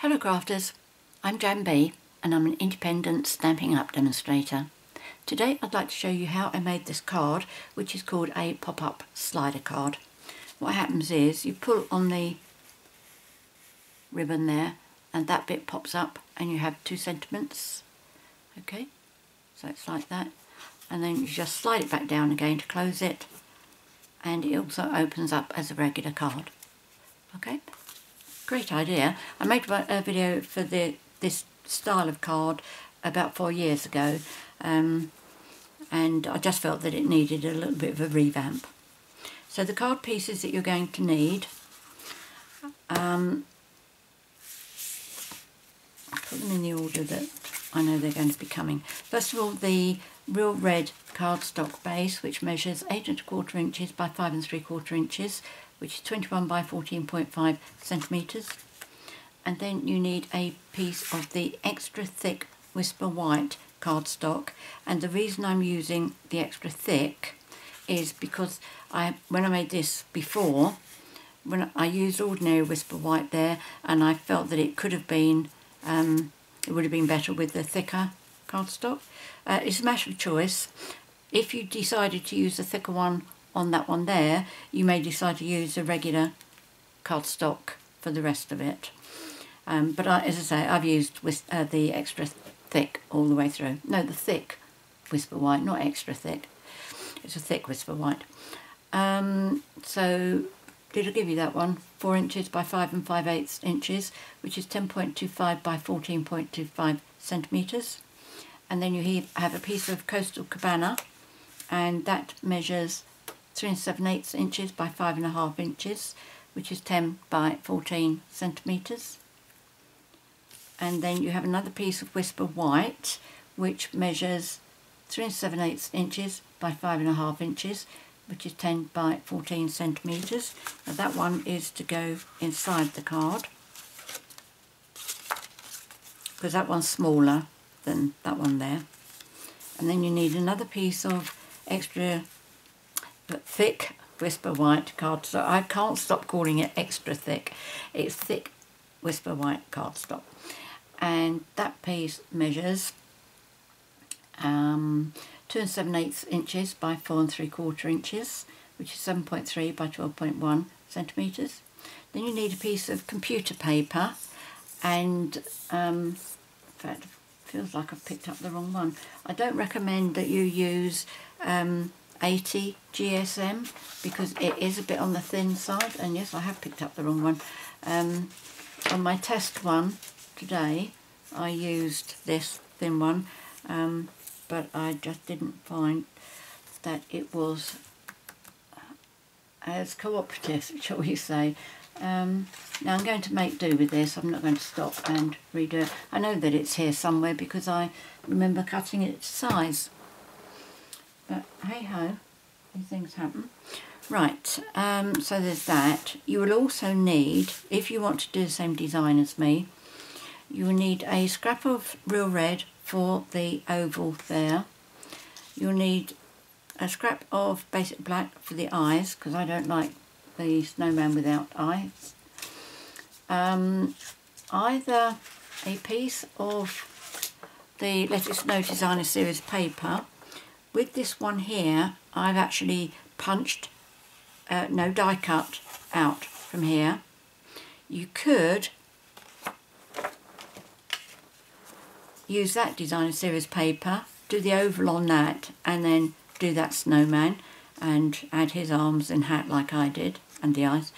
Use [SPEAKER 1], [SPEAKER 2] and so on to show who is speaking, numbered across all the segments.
[SPEAKER 1] Hello crafters, I'm JanB and I'm an independent Stampin' Up demonstrator. Today I'd like to show you how I made this card, which is called a pop-up slider card. What happens is you pull on the ribbon there and that bit pops up and you have 2 sentiments. Okay, so it's like that, and then you just slide it back down again to close it, and it also opens up as a regular card. Okay, great idea. I made a video for this style of card about 4 years ago, and I just felt that it needed a little bit of a revamp. So the card pieces that you're going to need, I'll put them in the order that I know they're going to be coming. First of all, the real red cardstock base, which measures 8 1/4 inches by 5 3/4 inches, which is 21 by 14.5 centimetres. And then you need a piece of the extra thick Whisper White cardstock, and the reason I'm using the extra thick is because when I made this before, when I used ordinary Whisper White there, and I felt that it could have been it would have been better with the thicker cardstock. It's a matter of choice. If you decided to use the thicker one on that one there, you may decide to use a regular cardstock for the rest of it. But as I say, I've used the extra thick all the way through. No, the thick Whisper White, not extra thick. It's a thick Whisper White. So it'll give you that one, 4 inches by 5 5/8 inches, which is 10.25 by 14.25 centimetres. And then you have a piece of coastal Cabana, and that measures 3 7/8 inches by 5 1/2 inches, which is 10 by 14 centimetres. And then you have another piece of Whisper White, which measures 3 7/8 inches by 5 1/2 inches, which is 10 by 14 centimetres. Now that one is to go inside the card, because that one's smaller than that one there. And then you need another piece of extra but thick Whisper White cardstock. I can't stop calling it extra thick. It's thick Whisper White cardstock. And that piece measures 2 7/8 inches by 4 3/4 inches, which is 7.3 by 12.1 centimetres. Then you need a piece of computer paper, and in fact, it feels like I've picked up the wrong one. I don't recommend that you use 80 GSM because it is a bit on the thin side, and yes, I have picked up the wrong one. On my test one today, I used this thin one, but I just didn't find that it was as cooperative, shall we say. Now I'm going to make do with this. I'm not going to stop and redo it. I know that it's here somewhere because I remember cutting it to size. But hey ho, these things happen. Right, so there's that. You will also need, if you want to do the same design as me, you will need a scrap of real red for the oval there. You'll need a scrap of basic black for the eyes, because I don't like the snowman without eyes. Either a piece of the Let It Snow Designer Series paper. With this one here, I've actually punched, no, die cut out from here. You could use that Designer Series paper, do the oval on that, and then do that snowman and add his arms and hat like I did, and the eyes.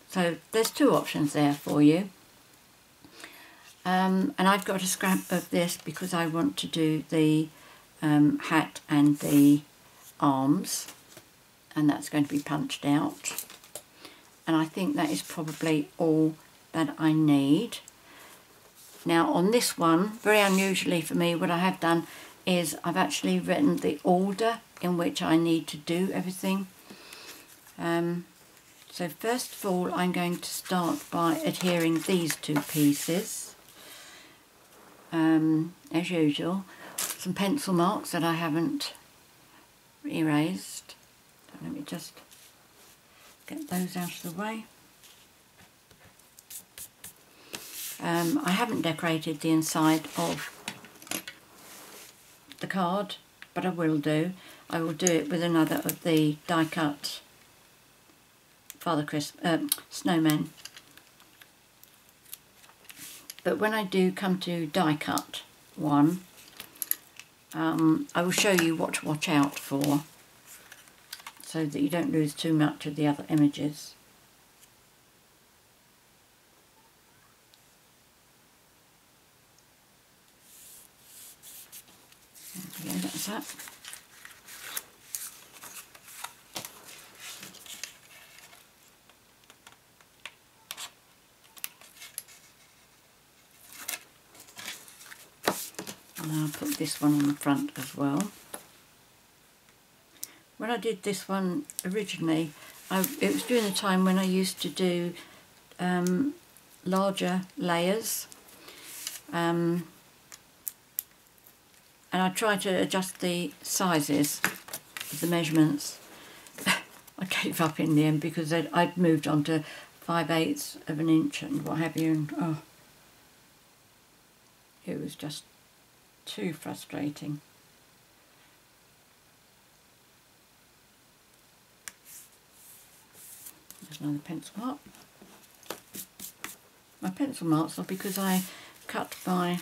[SPEAKER 1] So there's 2 options there for you. And I've got a scrap of this because I want to do the hat and the arms, and that's going to be punched out. And I think that is probably all that I need. Now on this one, very unusually for me, what I have done is I've actually written the order in which I need to do everything. So first of all, I'm going to start by adhering these 2 pieces. As usual, some pencil marks that I haven't erased. Let me just get those out of the way. I haven't decorated the inside of the card, but I will do. I will do it with another of the die cut snowman. But when I do come to die cut one, I will show you what to watch out for, so that you don't lose too much of the other images. Okay, that's that. And I'll put this one on the front as well. When I did this one originally, it was during the time when I used to do larger layers, and I tried to adjust the sizes of the measurements. I gave up in the end because I'd moved on to 5/8 of an inch and what have you, and oh, it was just too frustrating. There's another pencil mark. My pencil marks are because I cut my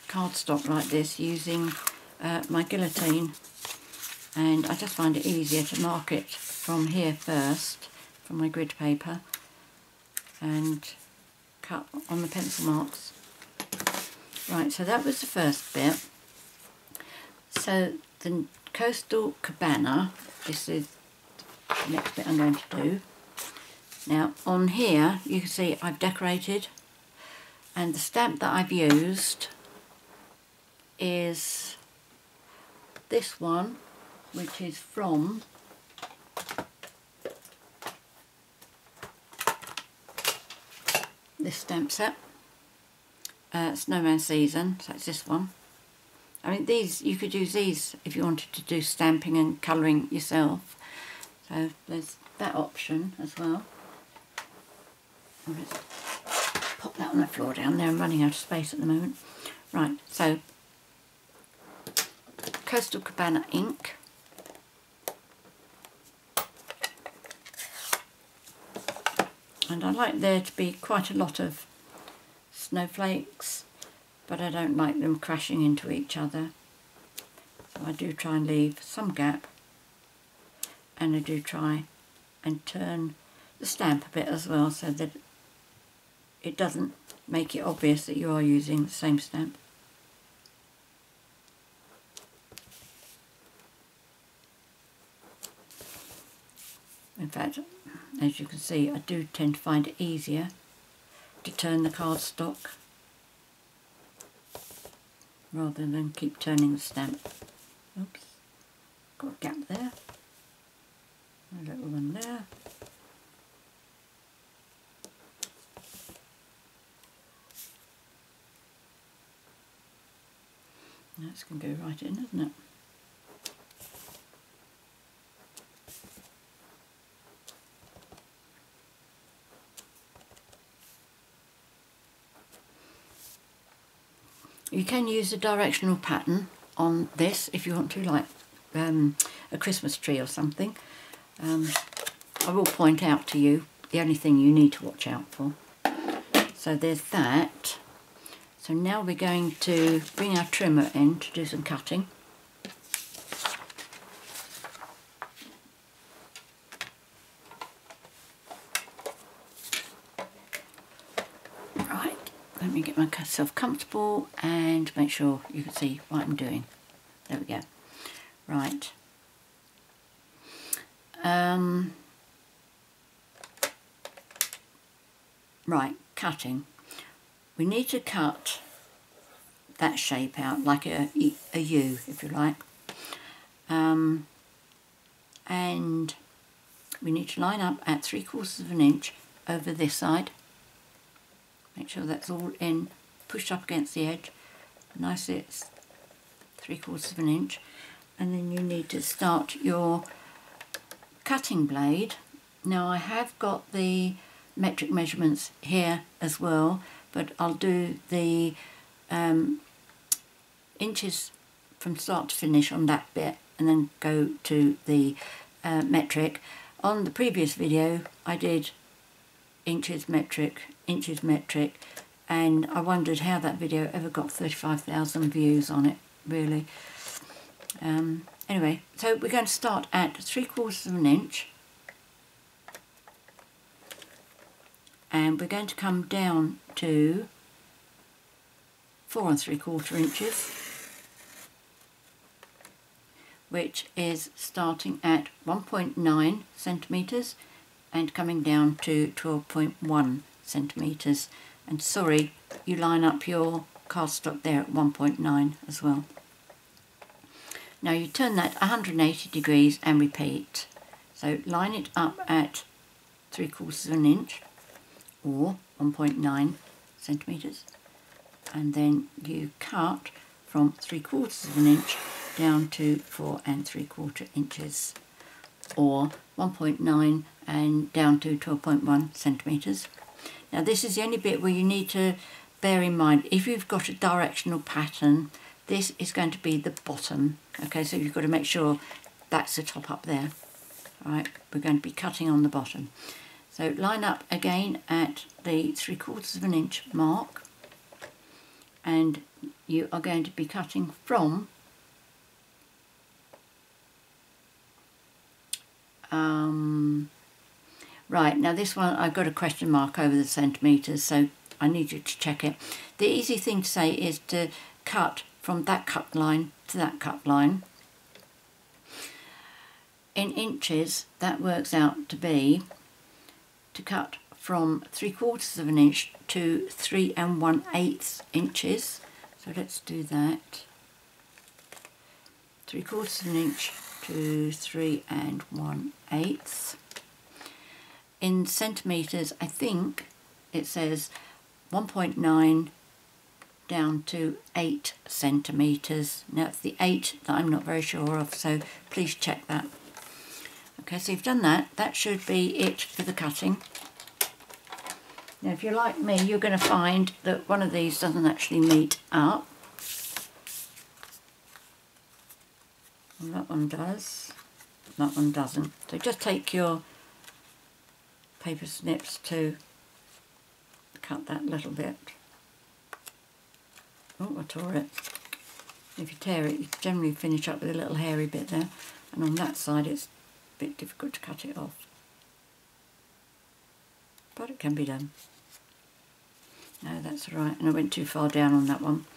[SPEAKER 1] cardstock like this using my guillotine, and I just find it easier to mark it from here first, from my grid paper, and cut on the pencil marks. Right, so that was the first bit. So the coastal cabana, this is the next bit I'm going to do. Now on here you can see I've decorated, and the stamp that I've used is this one, which is from this stamp set, Snowman Season, so it's this one. I mean, these, you could use these if you wanted to do stamping and colouring yourself, so there's that option as well. Let's pop that on the floor down there. I'm running out of space at the moment. Right, so Coastal Cabana ink. And I like there to be quite a lot of snowflakes, but I don't like them crashing into each other. So I do try and leave some gap, and I do try and turn the stamp a bit as well, so that it doesn't make it obvious that you are using the same stamp. In fact, as you can see, I do tend to find it easier to turn the cardstock rather than keep turning the stamp. Oops, got a gap there, a little one there. That's going to go right in, isn't it? You can use a directional pattern on this if you want to, like a Christmas tree or something. I will point out to you the only thing you need to watch out for. So there's that. So now we're going to bring our trimmer in to do some cutting. Right, let me get myself comfortable and make sure you can see what I'm doing. There we go. Right. Right, cutting. We need to cut that shape out like a U, if you like, and we need to line up at 3/4 of an inch over this side. Make sure that's all in, pushed up against the edge, nicely it's 3/4 of an inch, and then you need to start your cutting blade. Now I have got the metric measurements here as well, but I'll do the inches from start to finish on that bit and then go to the metric. On the previous video I did inches metric, and I wondered how that video ever got 35,000 views on it, really. Anyway, so we're going to start at 3/4 of an inch, and we're going to come down to 4 3/4 inches, which is starting at 1.9 centimetres and coming down to 12.1 centimetres. And sorry, you line up your cardstock there at 1.9 as well. Now you turn that 180 degrees and repeat. So line it up at 3/4 of an inch or 1.9 centimetres, and then you cut from 3/4 of an inch down to 4 3/4 inches, or 1.9 and down to 12.1 centimetres. Now this is the only bit where you need to bear in mind, if you've got a directional pattern, this is going to be the bottom. Okay, so you've got to make sure that's the top up there. Alright, we're going to be cutting on the bottom. So line up again at the 3/4 of an inch mark, and you are going to be cutting from right, now this one I've got a question mark over the centimetres, so I need you to check it. The easy thing to say is to cut from that cut line to that cut line. In inches, that works out to be to cut from 3/4 of an inch to 3 1/8 inches. So let's do that. 3/4 of an inch to 3 1/8. In centimetres, I think it says 1.9 down to 8 centimetres. Now it's the 8 that I'm not very sure of, so please check that. Okay, so you've done that. That should be it for the cutting. Now if you're like me, you're going to find that one of these doesn't actually meet up. And that one does. That one doesn't. So just take your paper snips to cut that little bit. Oh, I tore it. If you tear it, you generally finish up with a little hairy bit there, and on that side it's a bit difficult to cut it off. But it can be done. No, that's right, and I went too far down on that one.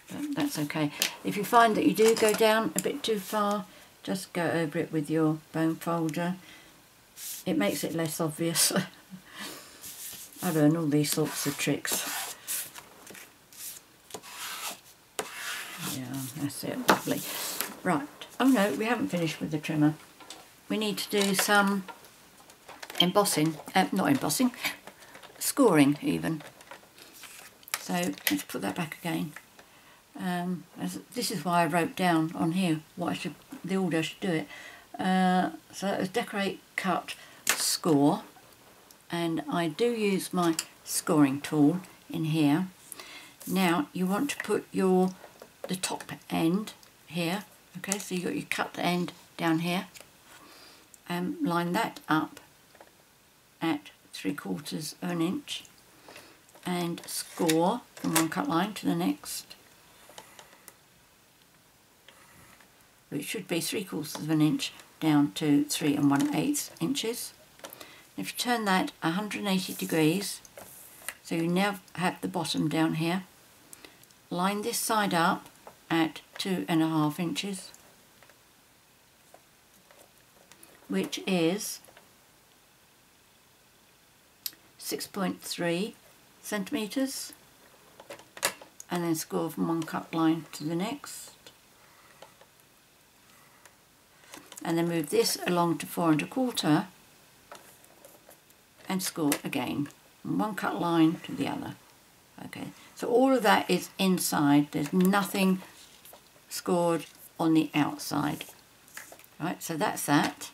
[SPEAKER 1] But that's okay. If you find that you do go down a bit too far, just go over it with your bone folder. It makes it less obvious. I learn all these sorts of tricks. Yeah, that's it, lovely. Right, oh no, we haven't finished with the trimmer. We need to do some embossing, not embossing, scoring even. So let's put that back again. This is why I wrote down on here what I should, the order I should do it. So that was decorate, cut, score, and I do use my scoring tool in here. Now you want to put the top end here. Okay, so you got your cut end down here, and line that up at 3/4 of an inch, and score from one cut line to the next, which should be 3/4 of an inch down to 3 1/8 inches. If you turn that 180 degrees, so you now have the bottom down here, line this side up at 2 1/2 inches, which is 6.3 centimetres, and then score from one cut line to the next, and then move this along to 4 1/4 and score again from one cut line to the other. Okay, so all of that is inside, there's nothing scored on the outside. Right, so that's that.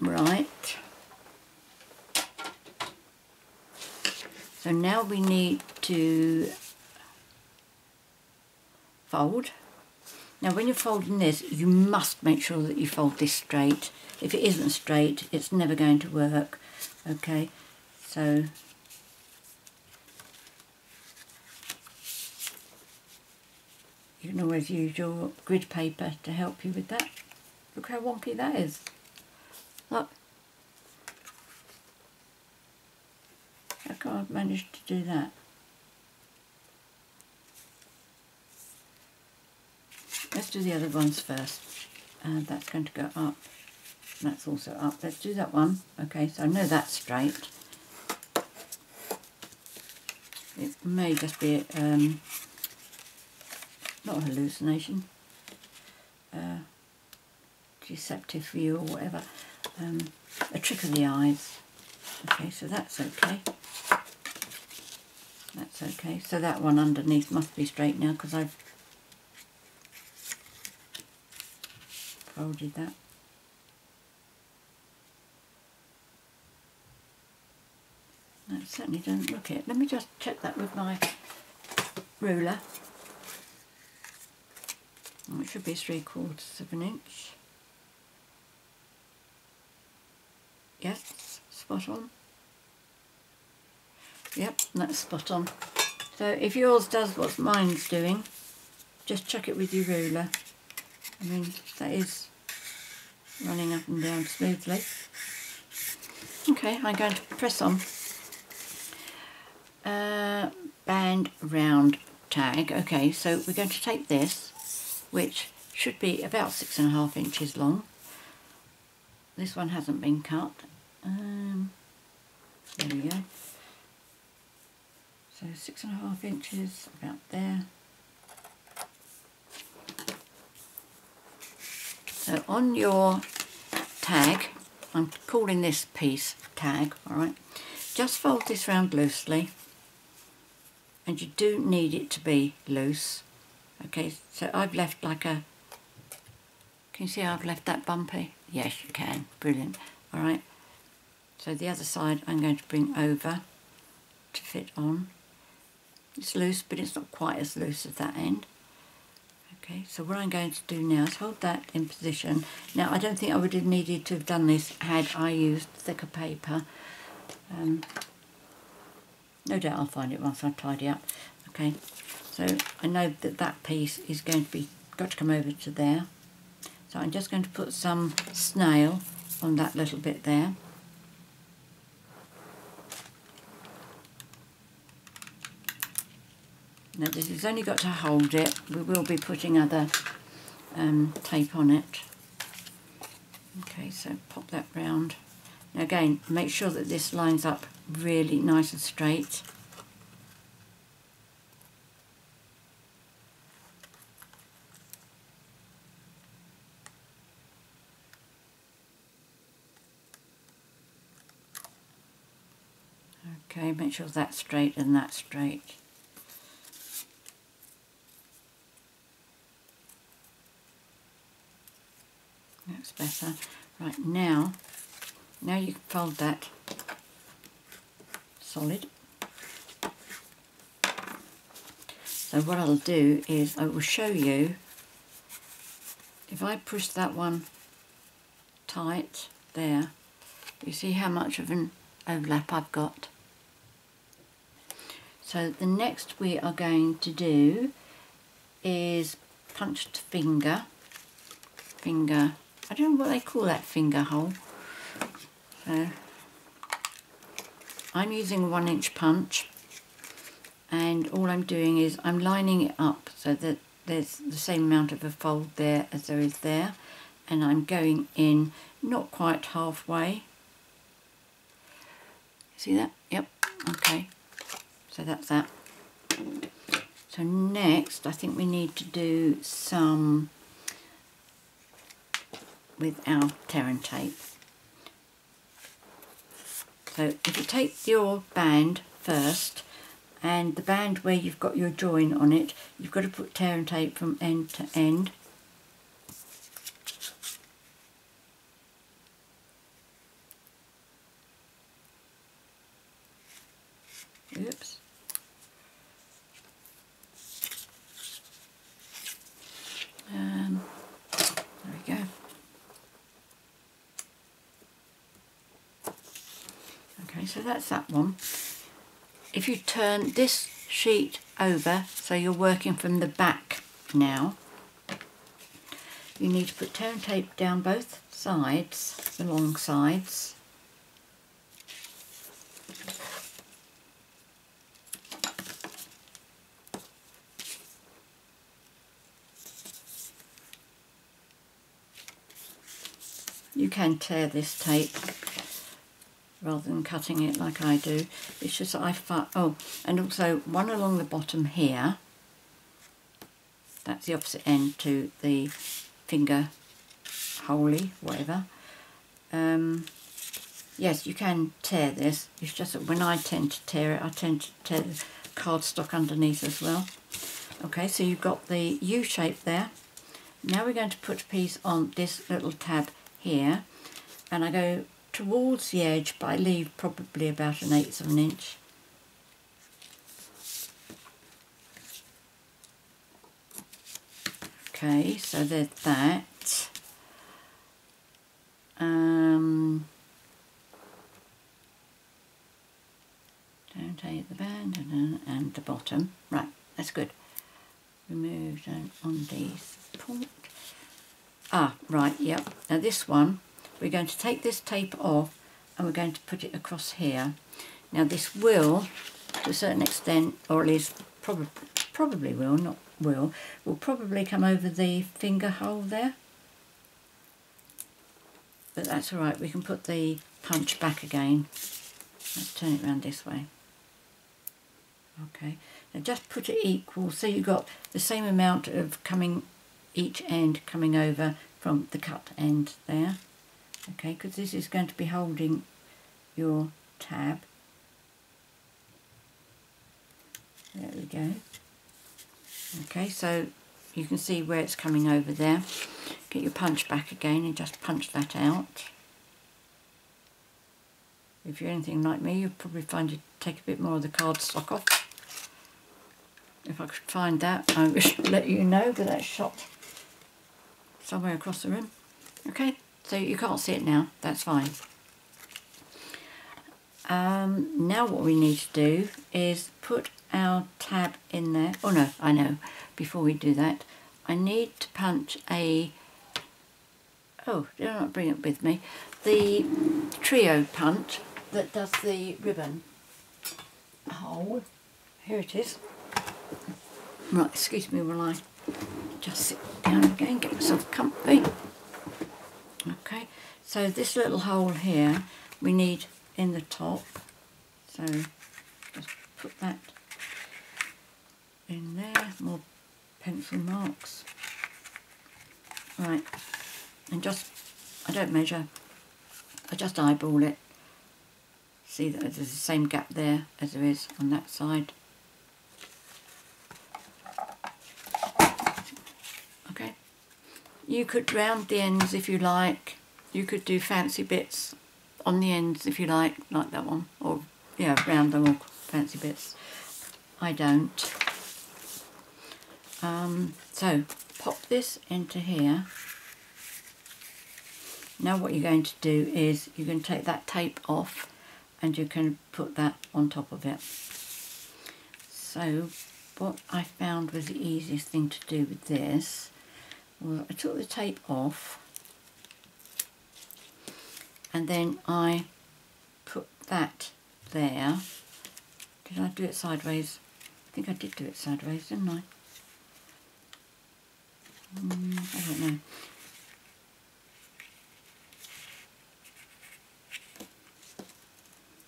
[SPEAKER 1] Right, So now we need to fold. Now when you're folding this, you must make sure that you fold this straight. If it isn't straight, it's never going to work. Okay, so you can always use your grid paper to help you with that. Look how wonky that is. Look. How come I've managed to do that? Let's do the other ones first. That's going to go up. That's also up. Let's do that one. Okay, so I know that's straight. It may just be not a hallucination, deceptive view or whatever, a trick of the eyes. Okay, so that's okay. That's okay. So that one underneath must be straight now because I've folded that. That certainly doesn't look it. Let me just check that with my ruler. Oh, it should be 3/4 of an inch. Yes, spot on. Yep, that's spot on. So if yours does what mine's doing, just check it with your ruler. I mean, that is running up and down smoothly. Okay, I'm going to press on. Band round tag. Okay, so we're going to take this, which should be about 6.5 inches long. This one hasn't been cut. There we go. So 6.5 inches, about there. So on your tag, I'm calling this piece tag, alright, just fold this round loosely, and you do need it to be loose. Okay, so I've left like a, can you see I've left that bumpy? Yes, you can, brilliant. Alright, so the other side I'm going to bring over to fit on. It's loose, but it's not quite as loose as that end. Okay, so what I'm going to do now is hold that in position. Now, I don't think I would have needed to have done this had I used thicker paper. No doubt I'll find it once I tidy up. Okay, so I know that that piece is going to be, got to come over to there. So I'm just going to put some snail on that little bit there. Now this has only got to hold it. We will be putting other tape on it. Okay, so pop that round. Now again, make sure that this lines up really nice and straight. Okay, make sure that's straight and that's straight. That's better. Right, now you can fold that solid. So what I'll do is I will show you, if I push that one tight there, you see how much of an overlap I've got. So the next we are going to do is punched finger, I don't know what they call that finger hole. So I'm using a 1-inch punch, and all I'm doing is I'm lining it up so that there's the same amount of a fold there as there is there, and I'm going in not quite halfway. See that? Yep, okay. So that's that. So next I think we need to do some with our tear and tape. So if you take your band first, and the band where you've got your join on it, you've got to put tear and tape from end to end. Oops. There we go. Okay, so that's that one. If you turn this sheet over, so you're working from the back now, you need to put tear and tape down both sides, the long sides. You can tear this tape rather than cutting it like I do. It's just that I find, oh, and also one along the bottom here. That's the opposite end to the finger holey, whatever. Yes, you can tear this. It's just that when I tend to tear it, I tend to tear the cardstock underneath as well. Okay, so you've got the U shape there. Now we're going to put a piece on this little tab here, and I go towards the edge, but I leave probably about 1/8 of an inch. Okay, so there's that. Don't take the band and the bottom. Right, that's good. Remove on these point. Ah, right, yep. Now this one, we're going to take this tape off and we're going to put it across here. Now this will, to a certain extent, or at least probably will, not will probably come over the finger hole there. But that's all right, we can put the punch back again. Let's turn it around this way. Okay, now just put it equal so you've got the same amount of each end coming over from the cut end there. Okay, because this is going to be holding your tab. There we go. Okay, so you can see where it's coming over there. Get your punch back again and just punch that out. If you're anything like me, you'll probably find you take a bit more of the cardstock off. If I could find that, I would let you know, but that's shot somewhere across the room. Okay, so you can't see it now, that's fine. Now what we need to do is put our tab in there. Oh no, I know, before we do that, I need to punch a, oh, did I not bring it with me? The trio punch that does the ribbon hole. Here it is. Right, excuse me while I just sit down again, get myself comfy. Okay, so this little hole here we need in the top, so just put that in there, more pencil marks. Right, and just, I don't measure, I just eyeball it. See that there's the same gap there as there is on that side. Okay, you could round the ends if you like. You could do fancy bits on the ends if you like that one, or yeah, round them or fancy bits. I don't. So pop this into here. Now what you're going to do is you're going to take that tape off and you can put that on top of it. So what I found was the easiest thing to do with this was I took the tape off and then I put that there. Did I do it sideways? I think I did do it sideways, didn't I? I don't know.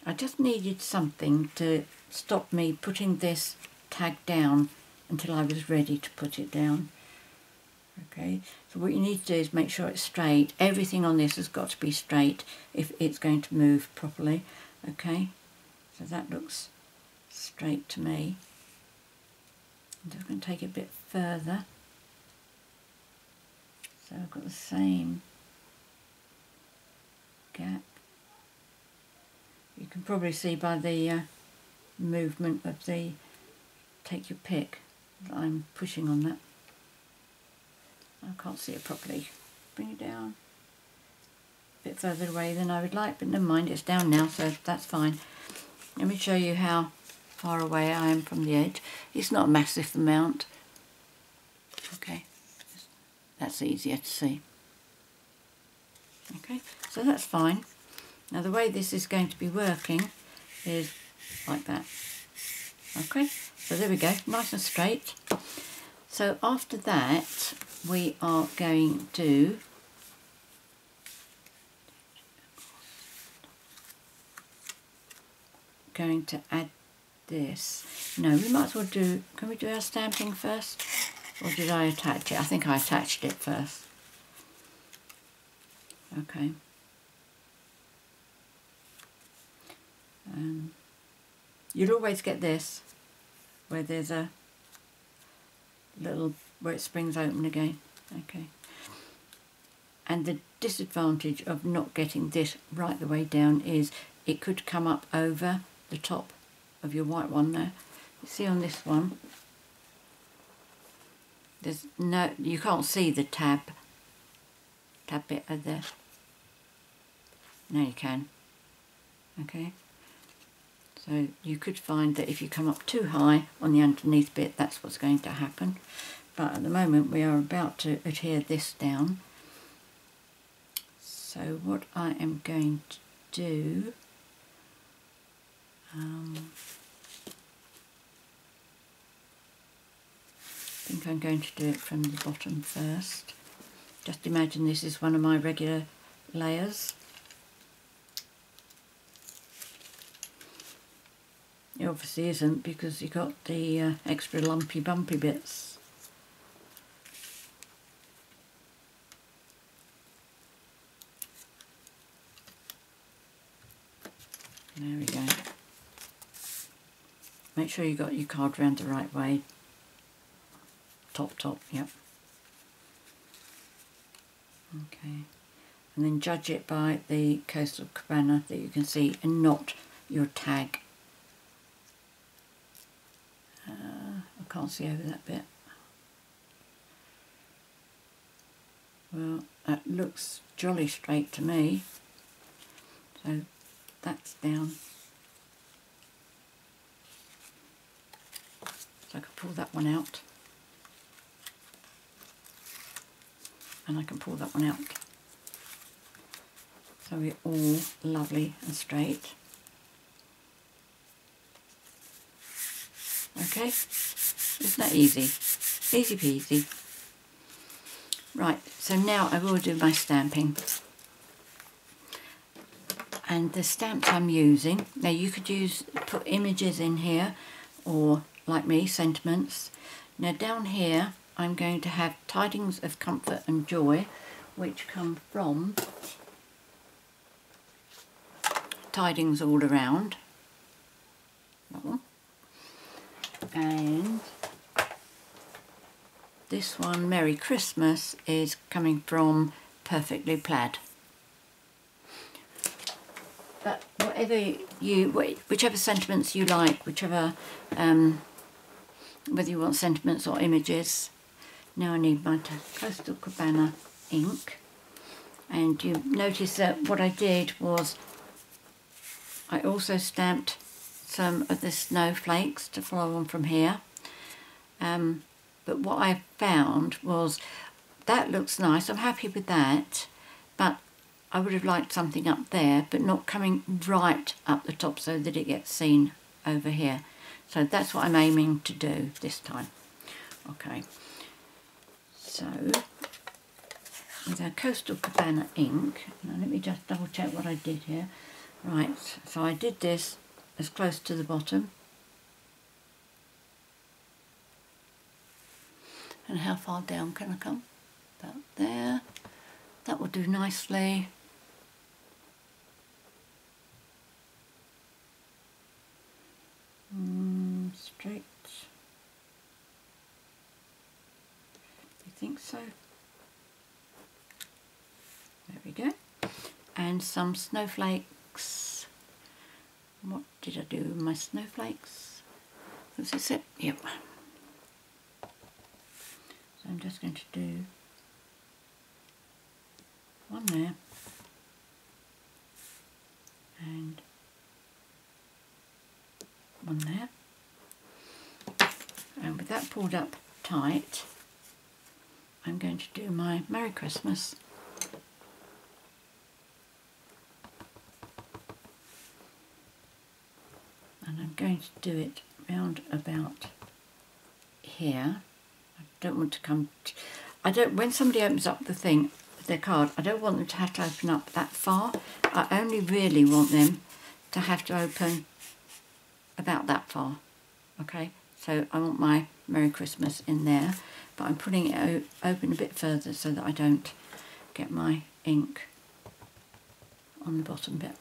[SPEAKER 1] I just needed something to stop me putting this tag down until I was ready to put it down. Okay, so what you need to do is make sure it's straight. Everything on this has got to be straight if it's going to move properly. Okay, so that looks straight to me. I'm just going to take it a bit further. So I've got the same gap. You can probably see by the movement of the take your pick that I'm pushing on that. I can't see it properly. Bring it down. A bit further away than I would like, but never mind, it's down now, so that's fine. Let me show you how far away I am from the edge. It's not a massive amount. Okay, that's easier to see. Okay, so that's fine. Now the way this is going to be working is like that. Okay, so there we go, nice and straight. So after that we are going to add this. No, we might as well do, can we do our stamping first? Or did I attach it? I think I attached it first. Okay. You'll always get this, where there's a little, where it springs open again. Okay. And the disadvantage of not getting this right the way down is it could come up over the top of your white one there. You see on this one, there's no, you can't see the tab bit over there. Now you can. Okay. So you could find that if you come up too high on the underneath bit, that's what's going to happen. But at the moment we are about to adhere this down. So what I am going to do, I think I'm going to do it from the bottom first. Just imagine this is one of my regular layers. It obviously isn't, because you got the extra lumpy bumpy bits. There we go. Make sure you got your card round the right way. Top, yep. Okay. And then judge it by the Coastal Cabana that you can see, and not your tag. I can't see over that bit. Well, that looks jolly straight to me. So that's down. So I can pull that one out. And I can pull that one out. So we're all lovely and straight. Okay, isn't that easy? Easy peasy. Right, so now I will do my stamping. And the stamps I'm using, now you could put images in here, or like me, sentiments. Now down here I'm going to have tidings of comfort and joy, which come from Tidings All Around. That one. And this one, Merry Christmas, is coming from Perfectly Plaid. But whichever sentiments you like, whichever, whether you want sentiments or images. Now I need my Coastal Cabana ink, and you notice that what I did was I also stamped some of the snowflakes to follow on from here. But what I found was that looks nice, I'm happy with that, but I would have liked something up there, but not coming right up the top so that it gets seen over here. So that's what I'm aiming to do this time. Okay, so with our Coastal Cabana ink, now let me just double check what I did here. Right, so I did this as close to the bottom. And how far down can I come? About there. That will do nicely. Straight. You think so? There we go. And some snowflakes. What did I do my snowflakes? Was this it? Yep. So I'm just going to do one there and one there. And with that pulled up tight, I'm going to do my Merry Christmas. And I'm going to do it round about here. I don't want to come, when somebody opens up the thing, their card, I don't want them to have to open up that far. I only really want them to have to open about that far. Okay, so I want my Merry Christmas in there, but I'm putting it open a bit further so that I don't get my ink on the bottom bit.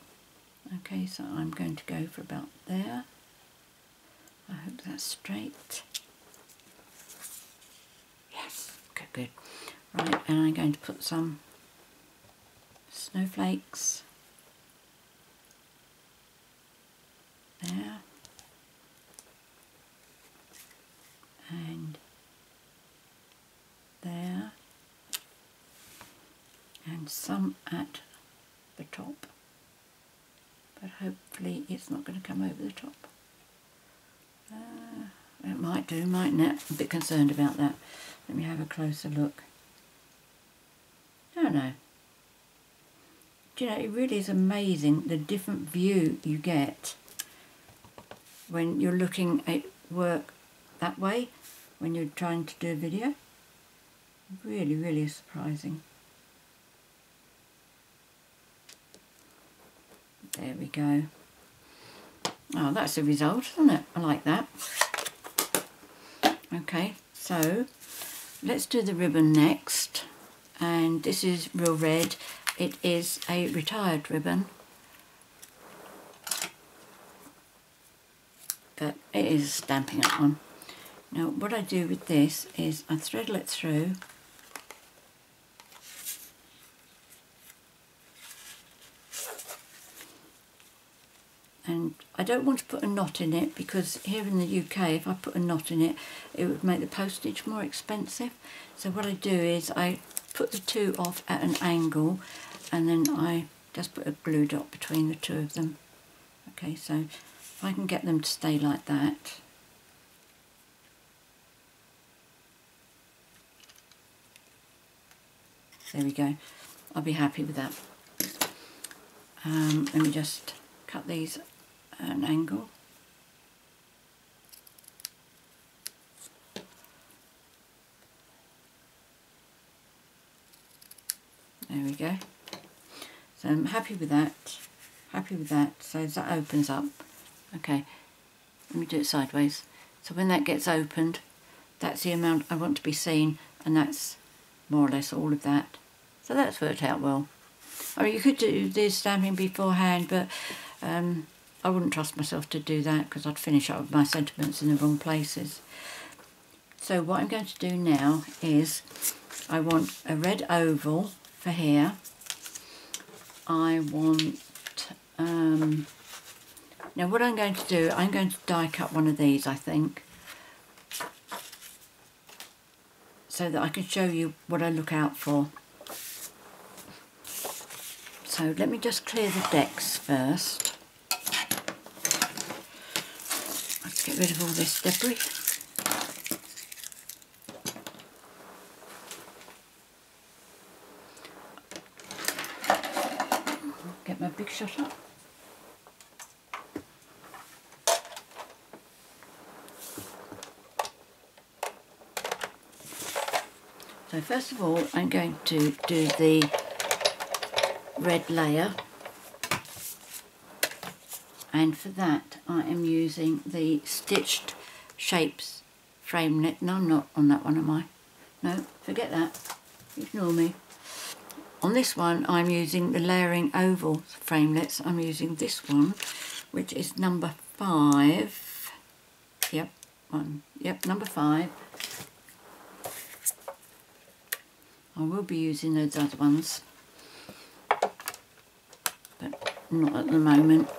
[SPEAKER 1] Okay, so I'm going to go for about there. I hope that's straight. Yes, okay, good. Right, and I'm going to put some snowflakes there. And there. And some at the top. But hopefully it's not going to come over the top. It might do, mightn't it? I'm a bit concerned about that. Let me have a closer look. Oh no. Do you know, it really is amazing the different view you get when you're looking at work that way, when you're trying to do a video. Really, really surprising. There we go. Oh, that's the result, isn't it? I like that. Okay, so let's do the ribbon next. And this is real red. It is a retired ribbon. But it is a Stampin' Up one. Now, what I do with this is I threadle it through. And I don't want to put a knot in it because here in the UK, if I put a knot in it, it would make the postage more expensive. So what I do is I put the two off at an angle and then I just put a glue dot between the two of them. Okay, so if I can get them to stay like that. There we go. I'll be happy with that. Let me just cut these at an angle. There we go. So I'm happy with that. Happy with that. So that opens up. Okay. Let me do it sideways. So when that gets opened, that's the amount I want to be seen, and that's more or less all of that. So that's worked out well. I mean, you could do this stamping beforehand, but I wouldn't trust myself to do that because I'd finish up with my sentiments in the wrong places. So what I'm going to do now is I want a red oval for here. I want, now what I'm going to do, I'm going to die cut one of these, I think, so that I can show you what I look out for. So let me just clear the decks first. Let's get rid of all this debris. Get my big shot up. So first of all, I'm going to do the red layer, and for that I am using the Stitched Shapes framelit. No, I'm not on that one, am I? No, forget that. Ignore me. On this one I'm using the Layering Oval framelits. I'm using this one, which is number 5. Yep, number 5. I will be using those other ones, but not at the moment.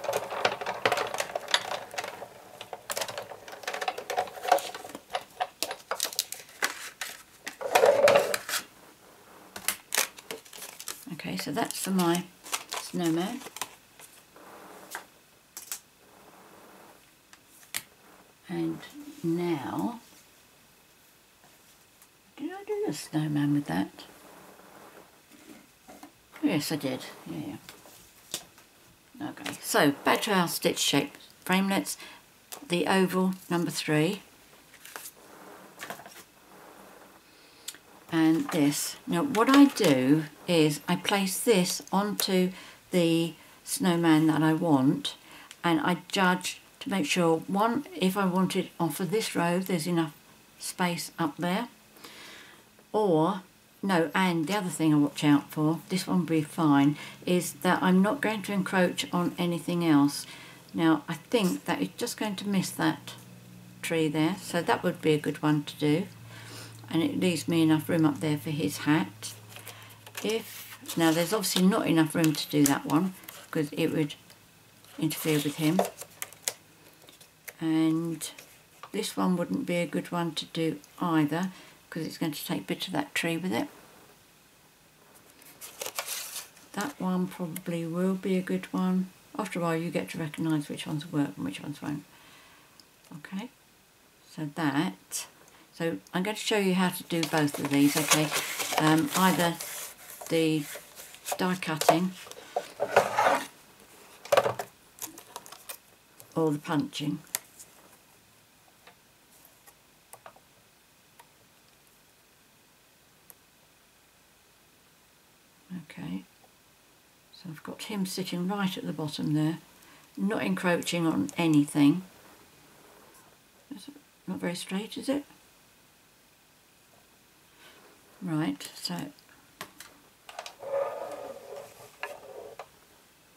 [SPEAKER 1] so that's for my snowman. And now, did I do the snowman with that? Yes, I did. Yeah. Okay, so back to our stitch shape framelets. The oval number 3. And this. Now what I do is I place this onto the snowman that I want, and I judge to make sure, one, if I want it on for this row there's enough space up there, or no, and the other thing I watch out for, this one will be fine, is that I'm not going to encroach on anything else. Now I think that it's just going to miss that tree there, so that would be a good one to do. And it leaves me enough room up there for his hat. Now there's obviously not enough room to do that one because it would interfere with him. And this one wouldn't be a good one to do either because it's going to take a bit of that tree with it. That one probably will be a good one. After a while you get to recognise which ones work and which ones won't. Okay, so that. So I'm going to show you how to do both of these, okay? Either the die cutting or the punching. Okay, so I've got him sitting right at the bottom there, not encroaching on anything. That's not very straight, is it? Right, so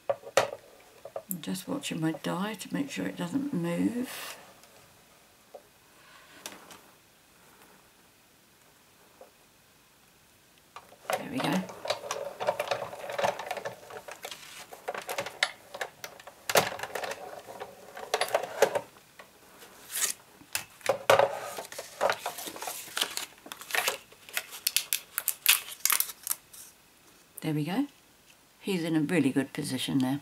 [SPEAKER 1] I'm just watching my die to make sure it doesn't move. There we go. There we go. He's in a really good position there.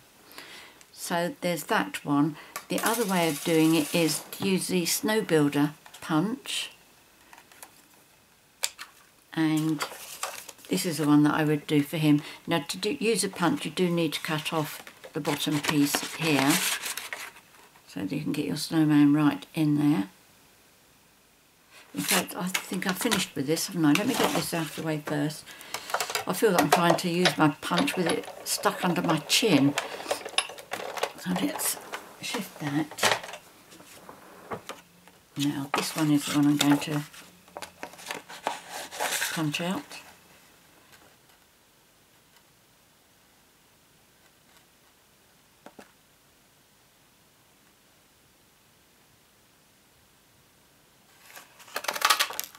[SPEAKER 1] So there's that one. The other way of doing it is to use the Snow Builder punch. And this is the one that I would do for him. Now to use a punch you do need to cut off the bottom piece here so that you can get your snowman right in there. In fact, I think I've finished with this, haven't I? Let me get this out of the way first. I feel that I'm trying to use my punch with it stuck under my chin. So let's shift that. Now this one is the one I'm going to punch out.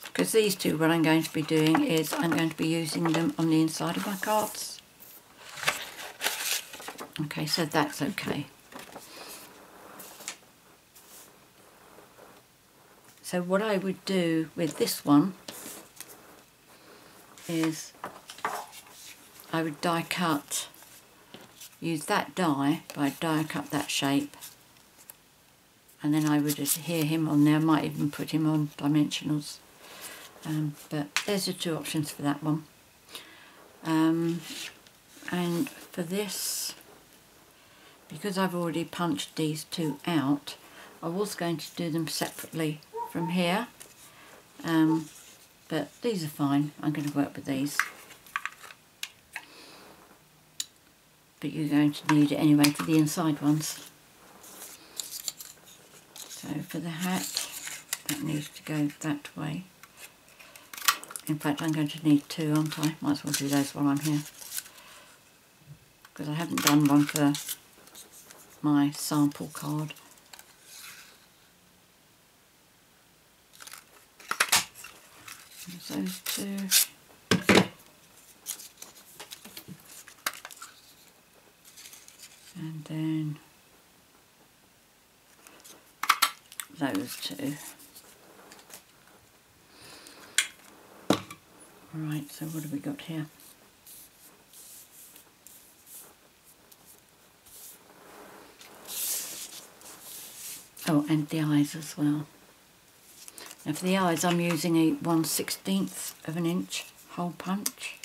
[SPEAKER 1] Because these two, what I'm going to be doing is I'm going to be using them on the inside of my cards. Okay, so that's okay. So what I would do with this one is I would die cut, use that die, but I'd die cut that shape, and then I would adhere him on there. I might even put him on dimensionals. But there's the two options for that one. And for this, because I've already punched these two out, I was going to do them separately from here, but these are fine. I'm going to work with these. But you're going to need it anyway for the inside ones. So for the hat, that needs to go that way. In fact, I'm going to need two, aren't I? Might as well do those while I'm here. Because I haven't done one for my sample card. There's those two. And then those two. Right, so what have we got here? Oh, and the eyes as well. Now for the eyes I'm using a 1/16 of an inch hole punch.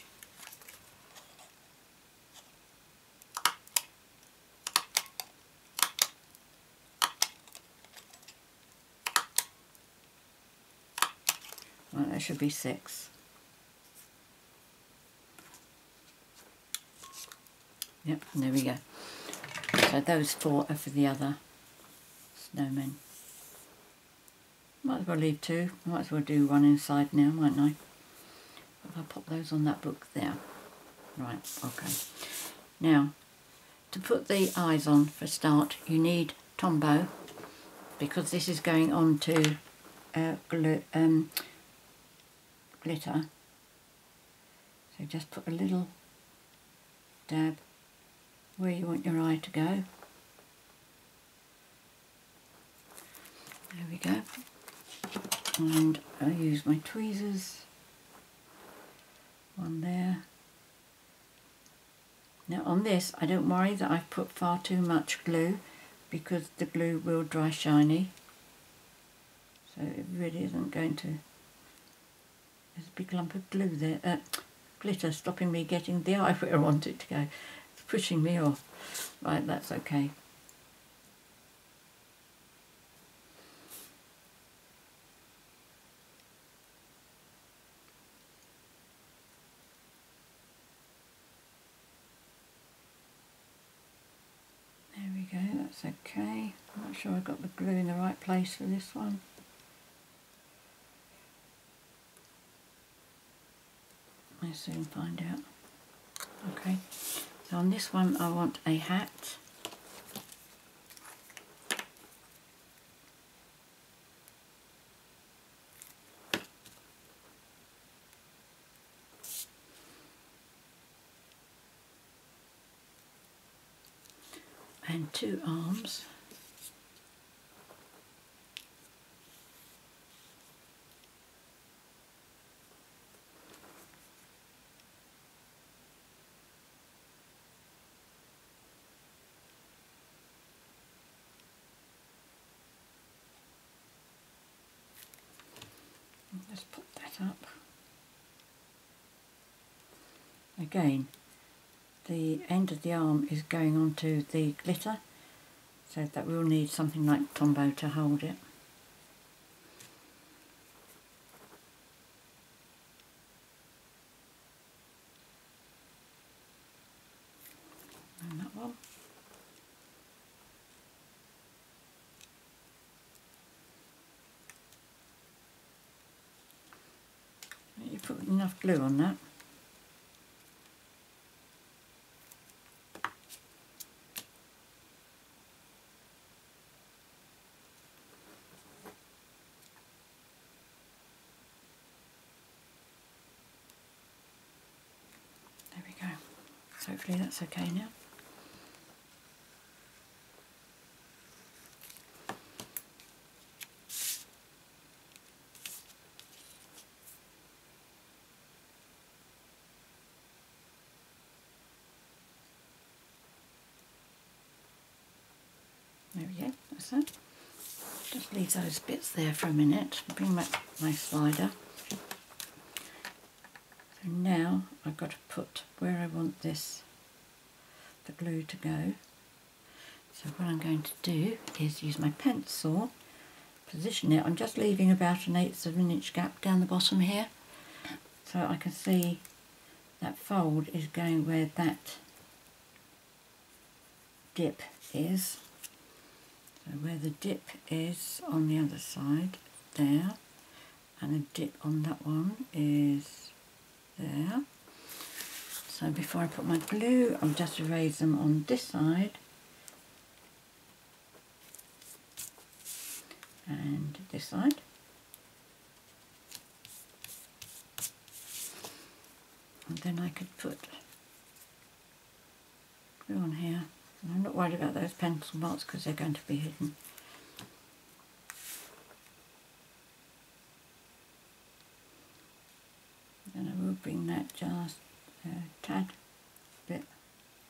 [SPEAKER 1] Right, that should be 6. Yep, and there we go. So those 4 are for the other snowmen. Might as well leave 2. Might as well do 1 inside now, mightn't I? If I pop those on that book there. Right, okay. Now, to put the eyes on for a start, you need Tombow, because this is going on to glitter. So just put a little dab where you want your eye to go. There we go. And I use my tweezers. One there. Now on this, I don't worry that I've put far too much glue, because the glue will dry shiny. So it really isn't going to... There's a big lump of glue there. Glitter stopping me getting the eye where I want it to go. It's pushing me off. Right, that's okay. There we go, that's okay. I'm not sure I got the glue in the right place for this one. I'll soon find out. Okay, so on this one I want a hat. And 2 arms. Just put that up. Again, the end of the arm is going onto the glitter, so that we'll need something like Tombow to hold it. And that one. You put enough glue on that. There we go. So hopefully that's okay now. There we go, that's it. Just leave those bits there for a minute. Bring back my slider. So now I've got to put where I want the glue to go. So what I'm going to do is use my pencil, position it. I'm just leaving about an 1/8 of an inch gap down the bottom here, so I can see that fold is going where that dip is. So where the dip is on the other side, there, and the dip on that one is there. So before I put my glue, I'll just erase them on this side and this side. And then I could put glue on here. And I'm not worried about those pencil marks because they're going to be hidden. Then I will bring that just a tad bit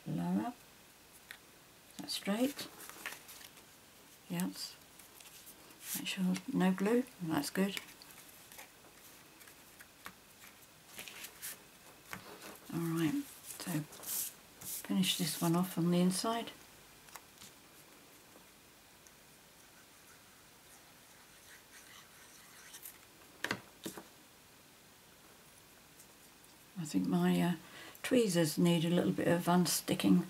[SPEAKER 1] lower. Is that straight? Yes. Make sure no glue, that's good. Alright, so finish this one off on the inside. I think my tweezers need a little bit of unsticking.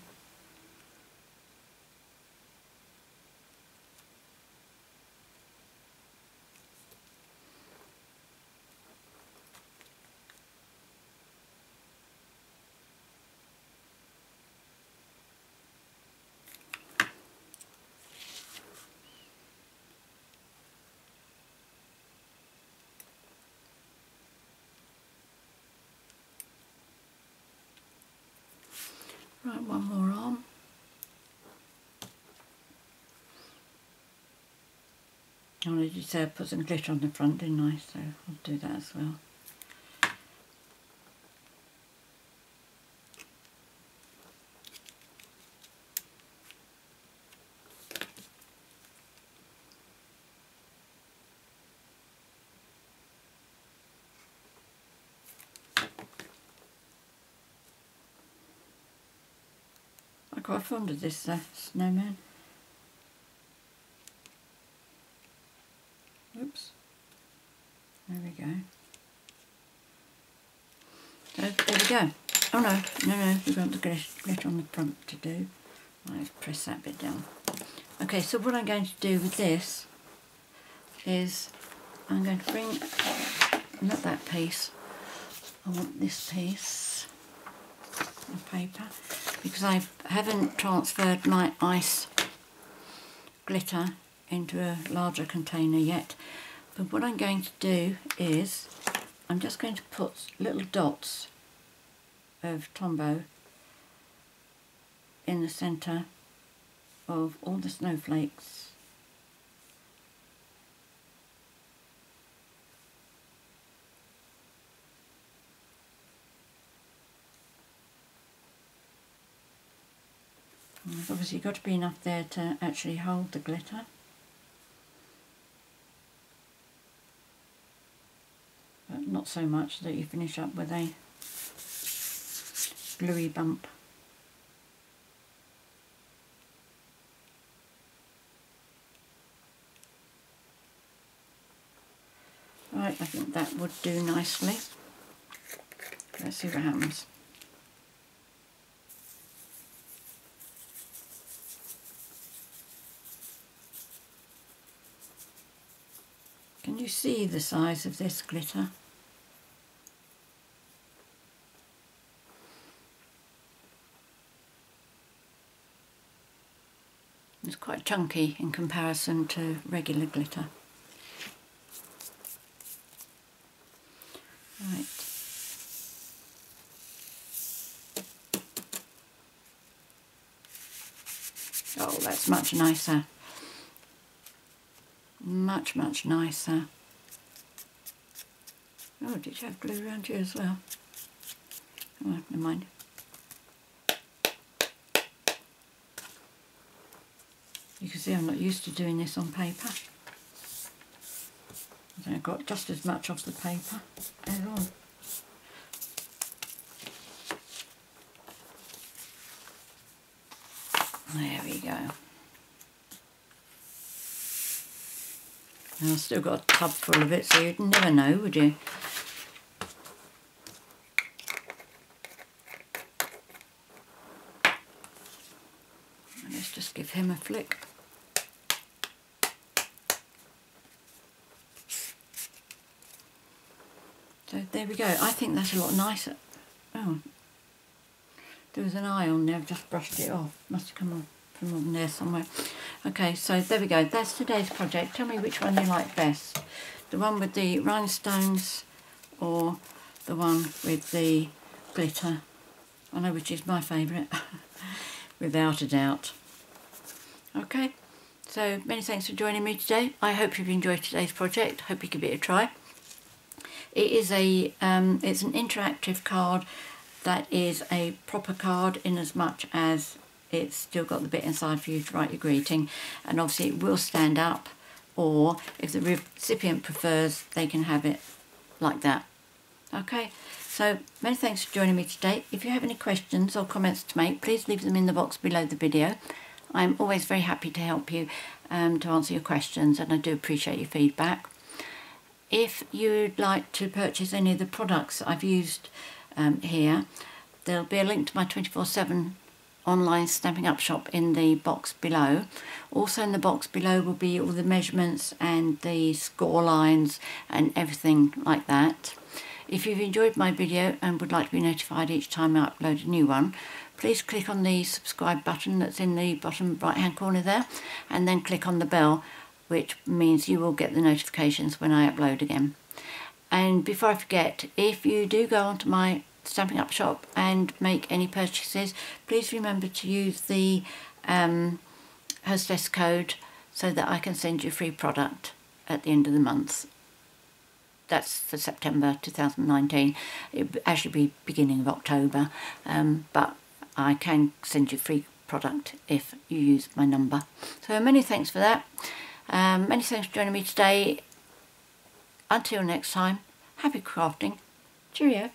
[SPEAKER 1] Right, one more arm. Oh, I did say I put some glitter on the front, didn't I? So I'll do that as well. I'm quite fond of this snowman. Oops. There we go. So there we go. Oh no, we've got the glitter on the front to do. Let's press that bit down. Okay, so what I'm going to do with this is I'm going to bring, not that piece, I want this piece of paper, because I haven't transferred my ice glitter into a larger container yet. But what I'm going to do is I'm just going to put little dots of Tombow in the centre of all the snowflakes. And there's obviously got to be enough there to actually hold the glitter. But not so much that you finish up with a gluey bump. Right, I think that would do nicely. Let's see what happens. Can you see the size of this glitter? It's quite chunky in comparison to regular glitter. Right. Oh, that's much nicer. Much nicer. Oh, did you have glue around here as well? Oh, never mind. You can see I'm not used to doing this on paper. So I've got just as much off the paper as on. There we go. And I've still got a tub full of it, so you'd never know, would you? Let's just give him a flick. So there we go. I think that's a lot nicer. Oh, there was an eye on there. I've just brushed it off. Must have come on from on there somewhere. Okay, so there we go. That's today's project. Tell me which one you like best. The one with the rhinestones or the one with the glitter. I know which is my favourite, without a doubt. Okay, so many thanks for joining me today. I hope you've enjoyed today's project. Hope you give it a try. It is a it's an interactive card that is a proper card, in as much as it's still got the bit inside for you to write your greeting, and obviously it will stand up or if the recipient prefers, they can have it like that. Okay, so many thanks for joining me today. If you have any questions or comments to make, please leave them in the box below the video. I'm always very happy to help you to answer your questions, and I do appreciate your feedback. If you'd like to purchase any of the products I've used here, there'll be a link to my 24/7 online Stampin' Up shop in the box below. Also in the box below will be all the measurements and the score lines and everything like that. If you've enjoyed my video and would like to be notified each time I upload a new one, please click on the subscribe button that's in the bottom right hand corner there, and then click on the bell, which means you will get the notifications when I upload again. And before I forget, if you do go onto my Stampin' Up shop and make any purchases, please remember to use the HOSTESS code so that I can send you a free product at the end of the month. That's for September 2019. It will actually be beginning of October, but I can send you a free product if you use my number. So many thanks for that. Many thanks for joining me today. Until next time, happy crafting. Cheerio.